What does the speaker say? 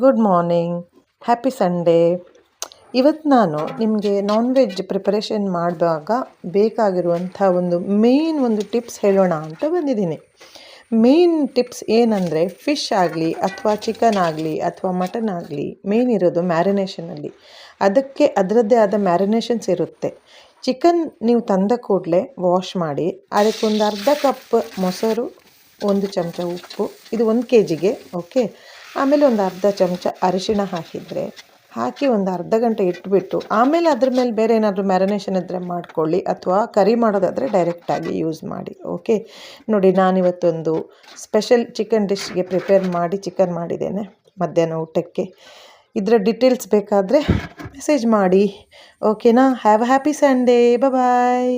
Good morning, happy Sunday. ಇವತ್ತು ನಾನು ನಿಮಗೆ ನಾನ್ ವೆಜ್ ಪ್ರಿಪರೇಷನ್ ಮಾಡುವಾಗ ಬೇಕಾಗಿರುವಂಥ ಒಂದು ಟಿಪ್ಸ್ ಹೇಳೋಣ ಅಂತ ಬಂದಿದ್ದೀನಿ. ಮೇನ್ ಟಿಪ್ಸ್ ಏನಂದರೆ, ಫಿಶ್ ಆಗಲಿ ಅಥವಾ ಚಿಕನ್ ಆಗಲಿ ಅಥವಾ ಮಟನ್ ಆಗಲಿ, ಮೇನ್ ಇರೋದು ಮ್ಯಾರಿನೇಷನಲ್ಲಿ. ಅದಕ್ಕೆ ಅದರದ್ದೇ ಆದ ಮ್ಯಾರಿನೇಷನ್ಸ್ ಇರುತ್ತೆ. ಚಿಕನ್ ನೀವು ತಂದ ಕೂಡಲೇ ವಾಶ್ ಮಾಡಿ, ಅದಕ್ಕೊಂದು ಅರ್ಧ ಕಪ್ ಮೊಸರು, 1 ಚಮಚ ಉಪ್ಪು, ಇದು 1 kgಗೆ, ಓಕೆ. ಆಮೇಲೆ ಒಂದು ಅರ್ಧ ಚಮಚ ಅರಿಶಿಣ ಹಾಕಿ ಒಂದು ಅರ್ಧ ಗಂಟೆ ಇಟ್ಬಿಟ್ಟು, ಆಮೇಲೆ ಅದ್ರ ಮೇಲೆ ಬೇರೆ ಏನಾದರೂ ಮ್ಯಾರಿನೇಷನ್ ಇದ್ದರೆ ಮಾಡ್ಕೊಳ್ಳಿ, ಅಥವಾ ಕರಿ ಮಾಡೋದಾದರೆ ಡೈರೆಕ್ಟಾಗಿ ಯೂಸ್ ಮಾಡಿ, ಓಕೆ. ನೋಡಿ, ನಾನಿವತ್ತೊಂದು ಸ್ಪೆಷಲ್ ಚಿಕನ್ ಡಿಶ್ಗೆ ಪ್ರಿಪೇರ್ ಮಾಡಿ ಚಿಕನ್ ಮಾಡಿದ್ದೇನೆ ಮಧ್ಯಾಹ್ನ ಊಟಕ್ಕೆ. ಇದರ ಡೀಟೇಲ್ಸ್ ಬೇಕಾದರೆ ಮೆಸೇಜ್ ಮಾಡಿ, ಓಕೆನಾ. Have a happy Sunday, bye.